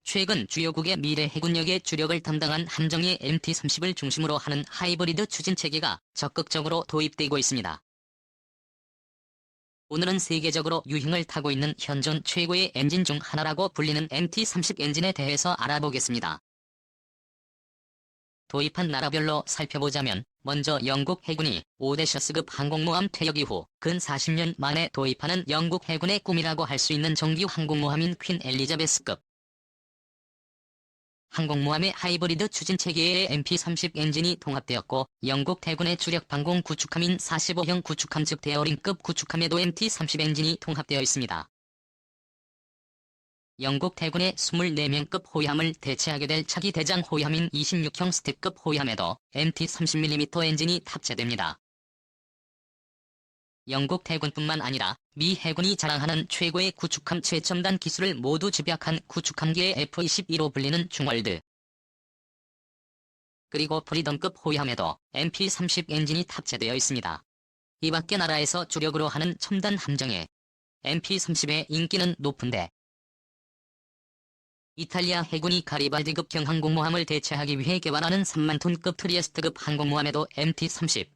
최근 주요국의 미래 해군력의 주력을 담당한 함정이 MT-30을 중심으로 하는 하이브리드 추진체계가 적극적으로 도입되고 있습니다. 오늘은 세계적으로 유행을 타고 있는 현존 최고의 엔진 중 하나라고 불리는 MT-30 엔진에 대해서 알아보겠습니다. 도입한 나라별로 살펴보자면 먼저 영국 해군이 오데셔스급 항공모함 퇴역 이후 근 40년 만에 도입하는 영국 해군의 꿈이라고 할 수 있는 정규 항공모함인 퀸 엘리자베스급 항공모함의 하이브리드 추진체계에 MP-30 엔진이 통합되었고 영국 해군의 주력 방공 구축함인 45형 구축함 즉 데어링급 구축함에도 MT-30 엔진이 통합되어 있습니다. 영국 해군의 24명급 호위함을 대체하게 될 차기 대장 호위함인 26형 스택급 호위함에도 MT-30mm 엔진이 탑재됩니다. 영국 해군뿐만 아니라 미 해군이 자랑하는 최고의 구축함 최첨단 기술을 모두 집약한 구축함계의 F-21로 불리는 중월드 그리고 프리덤급 호위함에도 MP-30 엔진이 탑재되어 있습니다. 이 밖의 나라에서 주력으로 하는 첨단 함정에 MP-30의 인기는 높은데 이탈리아 해군이 가리발디급 경항공모함을 대체하기 위해 개발하는 3만톤급 트리에스트급 항공모함에도 MT-30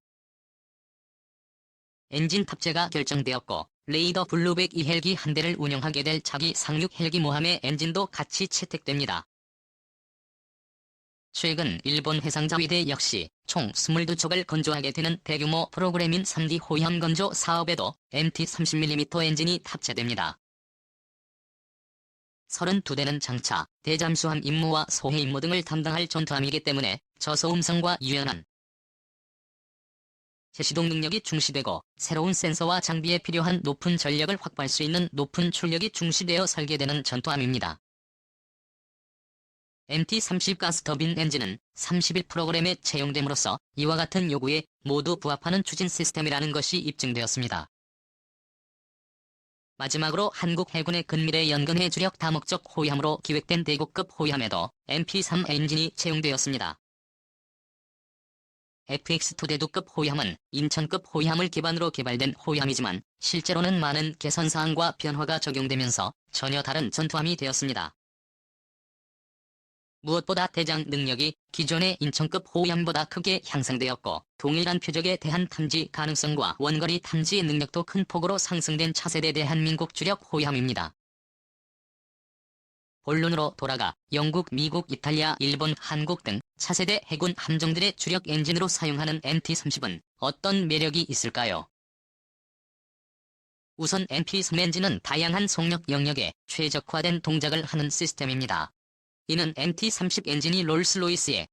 엔진 탑재가 결정되었고 레이더 블루백 2헬기 한 대를 운영하게 될 차기 상륙 헬기 모함의 엔진도 같이 채택됩니다. 최근 일본 해상자위대 역시 총 22척을 건조하게 되는 대규모 프로그램인 3D 호위함 건조 사업에도 MT-30mm 엔진이 탑재됩니다. 32대는 장차, 대잠수함 임무와 소해 임무 등을 담당할 전투함이기 때문에 저소음성과 유연한 제시동 능력이 중시되고 새로운 센서와 장비에 필요한 높은 전력을 확보할 수 있는 높은 출력이 중시되어 설계되는 전투함입니다. MT-30 가스터빈 엔진은 31 프로그램에 채용됨으로써 이와 같은 요구에 모두 부합하는 추진 시스템이라는 것이 입증되었습니다. 마지막으로 한국 해군의 근미래 연근해 주력 다목적 호위함으로 기획된 대구급 호위함에도 MP-3 엔진이 채용되었습니다. FX2 대두급 호위함은 인천급 호위함을 기반으로 개발된 호위함이지만 실제로는 많은 개선사항과 변화가 적용되면서 전혀 다른 전투함이 되었습니다. 무엇보다 대장 능력이 기존의 인천급 호위함보다 크게 향상되었고 동일한 표적에 대한 탐지 가능성과 원거리 탐지 능력도 큰 폭으로 상승된 차세대 대한민국 주력 호위함입니다. 본론으로 돌아가 영국, 미국, 이탈리아, 일본, 한국 등 차세대 해군 함정들의 주력 엔진으로 사용하는 MT-30은 어떤 매력이 있을까요? 우선 MP-3 엔진은 다양한 속력 영역에 최적화된 동작을 하는 시스템입니다. 이는 MT-30 엔진이 롤스로이스의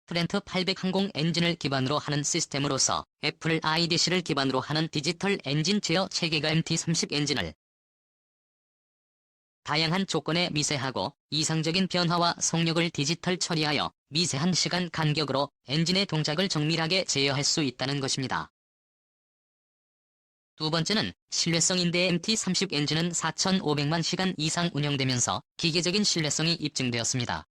트렌트 800 항공 엔진을 기반으로 하는 시스템으로서 애플 IDC를 기반으로 하는 디지털 엔진 제어 체계가 MT-30 엔진을 다양한 조건에 미세하고 이상적인 변화와 속력을 디지털 처리하여 미세한 시간 간격으로 엔진의 동작을 정밀하게 제어할 수 있다는 것입니다. 두 번째는 신뢰성인데 MT-30 엔진은 4,500만 시간 이상 운영되면서 기계적인 신뢰성이 입증되었습니다.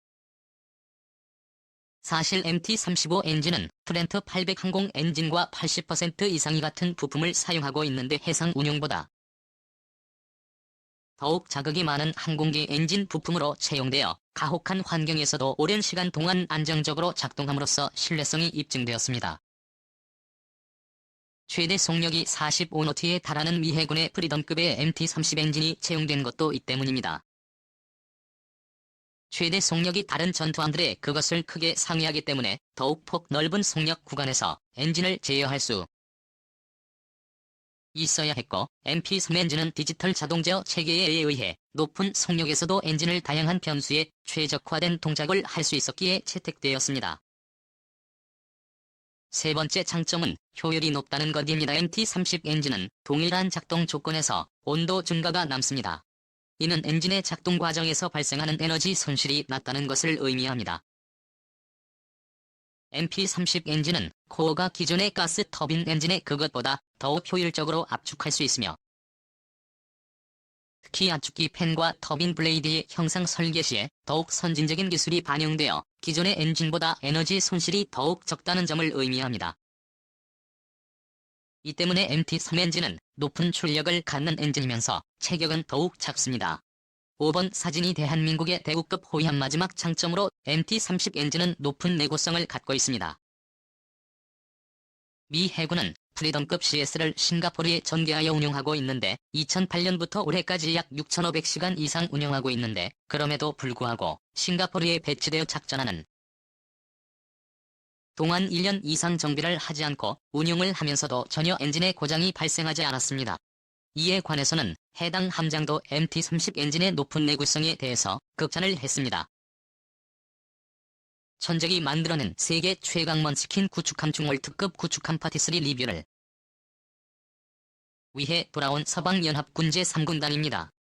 사실 MT-35 엔진은 트렌트 800 항공 엔진과 80% 이상이 같은 부품을 사용하고 있는데 해상 운용보다 더욱 자극이 많은 항공기 엔진 부품으로 채용되어 가혹한 환경에서도 오랜 시간 동안 안정적으로 작동함으로써 신뢰성이 입증되었습니다. 최대 속력이 45노트에 달하는 미 해군의 프리덤급의 MT-30 엔진이 채용된 것도 이 때문입니다. 최대 속력이 다른 전투함들의 그것을 크게 상회하기 때문에 더욱 폭 넓은 속력 구간에서 엔진을 제어할 수 있어야 했고 MP-3 엔진은 디지털 자동 제어 체계에 의해 높은 속력에서도 엔진을 다양한 변수에 최적화된 동작을 할 수 있었기에 채택되었습니다. 세 번째 장점은 효율이 높다는 것입니다. MT-30 엔진은 동일한 작동 조건에서 온도 증가가 남습니다. 이는 엔진의 작동 과정에서 발생하는 에너지 손실이 낮다는 것을 의미합니다. MP-30 엔진은 코어가 기존의 가스 터빈 엔진의 그것보다 더욱 효율적으로 압축할 수 있으며 특히 압축기 팬과 터빈 블레이드의 형상 설계 시에 더욱 선진적인 기술이 반영되어 기존의 엔진보다 에너지 손실이 더욱 적다는 점을 의미합니다. 이 때문에 MT-3 엔진은 높은 출력을 갖는 엔진이면서 체격은 더욱 작습니다. 5번 사진이 대한민국의 대우급 호위함 마지막 장점으로 MT-30 엔진은 높은 내구성을 갖고 있습니다. 미 해군은 프리덤급 CS를 싱가포르에 전개하여 운용하고 있는데 2008년부터 올해까지 약 6,500시간 이상 운영하고 있는데 그럼에도 불구하고 싱가포르에 배치되어 작전하는 동안 1년 이상 정비를 하지 않고 운용을 하면서도 전혀 엔진에 고장이 발생하지 않았습니다. 이에 관해서는 해당 함장도 MT-30 엔진의 높은 내구성에 대해서 극찬을 했습니다. 천적이 만들어낸 세계 최강 먼치킨 구축함 중월특급 구축함 파티3 리뷰를 위해 돌아온 서방연합군 제3군단입니다.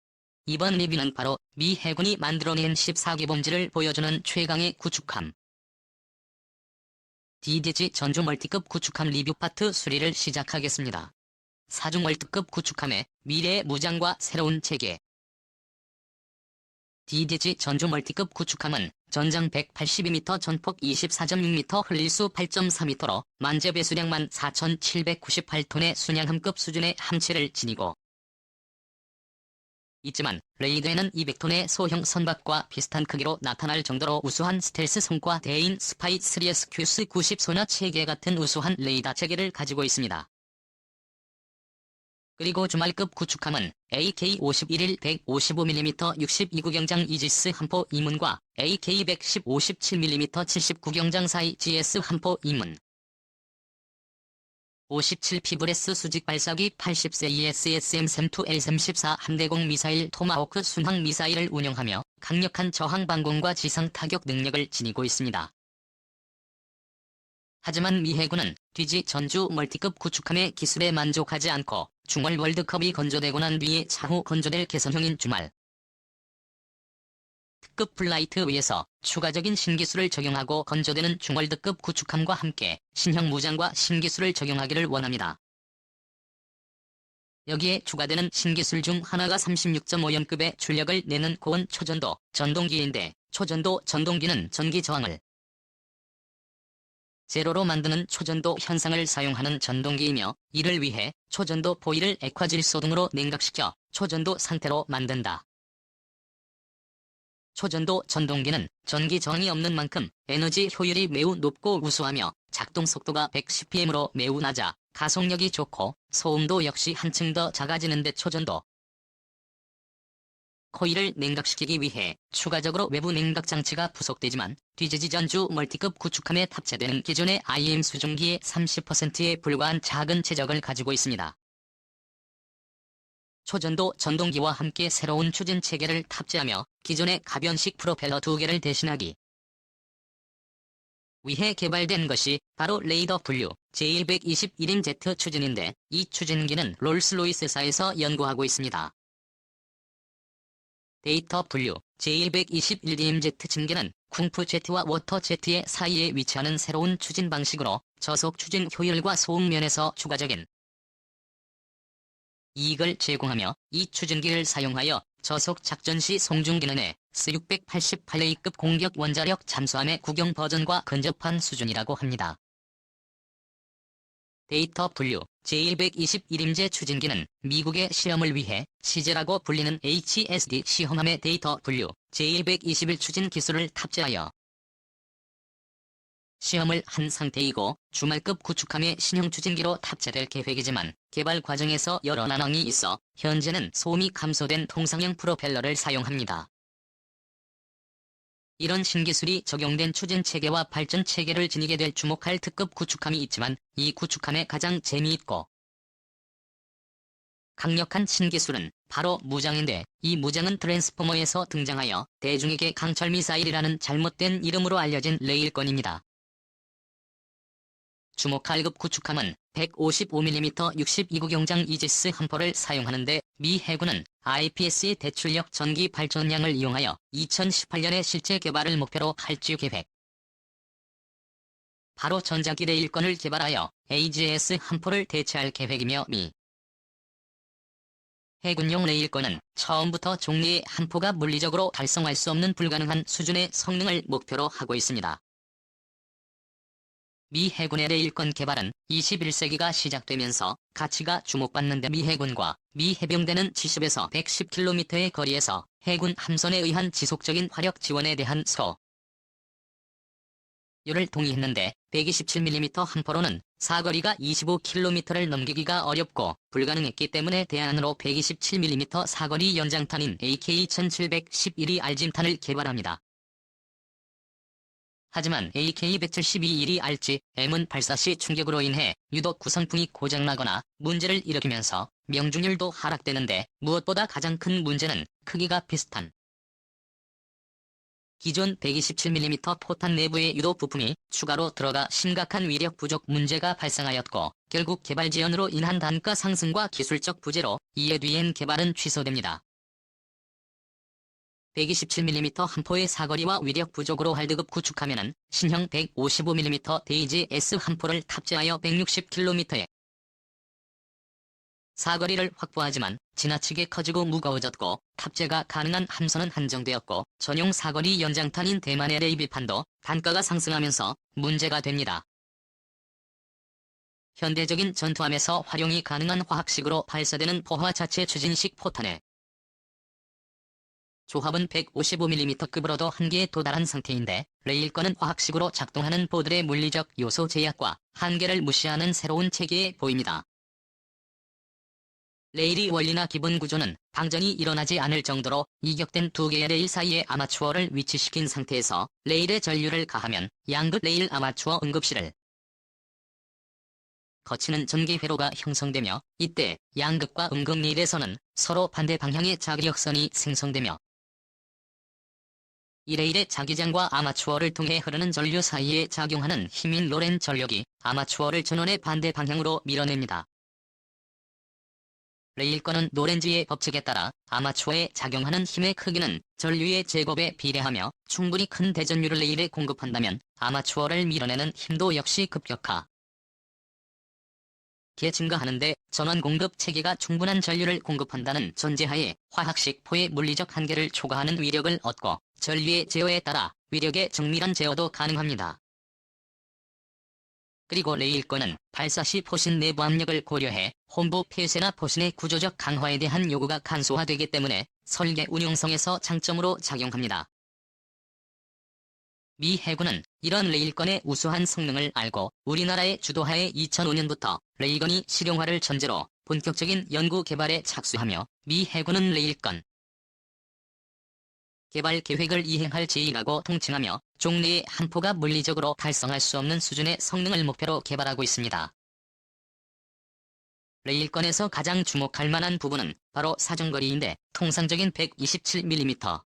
이번 리뷰는 바로 미 해군이 만들어낸 14개 범지를 보여주는 최강의 구축함 DDG 전주 멀티급 구축함 리뷰 파트 3를 시작하겠습니다. 사중 월드급 구축함의 미래의 무장과 새로운 체계 DDG 전주 멀티급 구축함은 전장 182m, 전폭 24.6m, 흘릴수 8.4m로 만재 배수량 14,798톤의 순양함급 수준의 함체를 지니고 있지만 레이더에는 200톤의 소형 선박과 비슷한 크기로 나타날 정도로 우수한 스텔스 성과 대인 스파이 3SQS 90 소나 체계 같은 우수한 레이더 체계를 가지고 있습니다. 그리고 주말급 구축함은 AK-51일 155mm 62구경장 이지스 함포 2문과 AK-110 57mm 79구경장 사이 GS 함포 2문 57피브레스 수직 발사기 80세 ESSM-3 L-34 함대공 미사일 토마호크 순항 미사일을 운영하며 강력한 저항 방공과 지상 타격 능력을 지니고 있습니다. 하지만 미 해군은 DG 전주 멀티급 구축함의 기술에 만족하지 않고 중월 월드컵이 건조되고 난 뒤에 차후 건조될 개선형인 주말 특급 플라이트 위에서 추가적인 신기술을 적용하고 건조되는 중월드급 구축함과 함께 신형 무장과 신기술을 적용하기를 원합니다. 여기에 추가되는 신기술 중 하나가 36.5연급의 출력을 내는 고온 초전도 전동기인데 초전도 전동기는 전기 저항을 제로로 만드는 초전도 현상을 사용하는 전동기이며 이를 위해 초전도 포일을 액화질소 등으로 냉각시켜 초전도 상태로 만든다. 초전도 전동기는 전기 저항이 없는 만큼 에너지 효율이 매우 높고 우수하며 작동 속도가 110pm로 매우 낮아 가속력이 좋고 소음도 역시 한층 더 작아지는데 초전도 코일을 냉각시키기 위해 추가적으로 외부 냉각 장치가 부속되지만 DG 전주 멀티급 구축함에 탑재되는 기존의 IM 수증기의 30%에 불과한 작은 체적을 가지고 있습니다. 초전도 전동기와 함께 새로운 추진 체계를 탑재하며 기존의 가변식 프로펠러 2개를 대신하기 위해 개발된 것이 바로 레이더 분류 J121M 추진인데 이 추진기는 롤스로이스사에서 연구하고 있습니다. 데이터 분류 J121DMZ 징계는 쿵푸제트와 워터제트의 사이에 위치하는 새로운 추진 방식으로 저속 추진 효율과 소음 면에서 추가적인 이익을 제공하며 이 추진기를 사용하여 저속 작전 시 송중기능의 S688A급 공격 원자력 잠수함의 구경 버전과 근접한 수준이라고 합니다. 데이터 분류 J121임제 추진기는 미국의 시험을 위해 시제라고 불리는 HSD 시험함의 데이터 분류 J121 추진 기술을 탑재하여 시험을 한 상태이고 주말급 구축함의 신형 추진기로 탑재될 계획이지만 개발 과정에서 여러 난항이 있어 현재는 소음이 감소된 통상형 프로펠러를 사용합니다. 이런 신기술이 적용된 추진 체계와 발전 체계를 지니게 될 주목할 특급 구축함이 있지만 이 구축함의 가장 재미있고 강력한 신기술은 바로 무장인데 이 무장은 트랜스포머에서 등장하여 대중에게 강철 미사일이라는 잘못된 이름으로 알려진 레일건입니다. 주목할 급 구축함은 155mm 62구경장 이지스 함포를 사용하는데 미 해군은 IPS의 대출력 전기 발전량을 이용하여 2018년에 실제 개발을 목표로 할지 계획. 바로 전자기 레일건을 개발하여 AGS 함포를 대체할 계획이며 미 해군용 레일건은 처음부터 종래의 함포가 물리적으로 달성할 수 없는 불가능한 수준의 성능을 목표로 하고 있습니다. 미 해군의 레일건 개발은 21세기가 시작되면서 가치가 주목받는데 미 해군과 미 해병대는 70에서 110km의 거리에서 해군 함선에 의한 지속적인 화력 지원에 대한 소요를 동의했는데 127mm 함포로는 사거리가 25km를 넘기기가 어렵고 불가능했기 때문에 대안으로 127mm 사거리 연장탄인 AK-1711이 알짐탄을 개발합니다. 하지만 AK-172 RGM은 발사 시 충격으로 인해 유독 구성품이 고장나거나 문제를 일으키면서 명중률도 하락되는데 무엇보다 가장 큰 문제는 크기가 비슷한 기존 127mm 포탄 내부의 유도 부품이 추가로 들어가 심각한 위력 부족 문제가 발생하였고 결국 개발 지연으로 인한 단가 상승과 기술적 부재로 이에 뒤엔 개발은 취소됩니다. 127mm 함포의 사거리와 위력 부족으로 활드급 구축하면은 신형 155mm 데이지 S 함포를 탑재하여 160km의 사거리를 확보하지만 지나치게 커지고 무거워졌고 탑재가 가능한 함선은 한정되었고 전용 사거리 연장탄인 대만의 레이비판도 단가가 상승하면서 문제가 됩니다. 현대적인 전투함에서 활용이 가능한 화학식으로 발사되는 포화 자체 추진식 포탄의 조합은 155mm급으로도 한계에 도달한 상태인데 레일건은 화학식으로 작동하는 보드의 물리적 요소 제약과 한계를 무시하는 새로운 체계에 보입니다. 레일의 원리나 기본 구조는 방전이 일어나지 않을 정도로 이격된 두 개의 레일 사이에 아마추어를 위치시킨 상태에서 레일에 전류를 가하면 양극 레일 아마추어 응급실을 거치는 전개 회로가 형성되며 이때 양극과 음극 레일에서는 서로 반대 방향의 자기력선이 생성되며 이 레일의 자기장과 아마추어를 통해 흐르는 전류 사이에 작용하는 힘인 로렌 전력이 아마추어를 전원의 반대 방향으로 밀어냅니다. 레일건은 노렌지의 법칙에 따라 아마추어에 작용하는 힘의 크기는 전류의 제곱에 비례하며 충분히 큰 대전류를 레일에 공급한다면 아마추어를 밀어내는 힘도 역시 급격하게 증가하는데 전원 공급 체계가 충분한 전류를 공급한다는 전제하에 화학식 포의 물리적 한계를 초과하는 위력을 얻고 전류의 제어에 따라 위력의 정밀한 제어도 가능합니다. 그리고 레일건은 발사 시 포신 내부 압력을 고려해 혼부 폐쇄나 포신의 구조적 강화에 대한 요구가 간소화되기 때문에 설계 운용성에서 장점으로 작용합니다. 미 해군은 이런 레일건의 우수한 성능을 알고 우리나라의 주도하에 2005년부터 레일건이 실용화를 전제로 본격적인 연구 개발에 착수하며 미 해군은 레일건 개발 계획을 이행할 제1라고 통칭하며 종래의 함포가 물리적으로 달성할 수 없는 수준의 성능을 목표로 개발하고 있습니다. 레일건에서 가장 주목할 만한 부분은 바로 사정거리인데 통상적인 127mm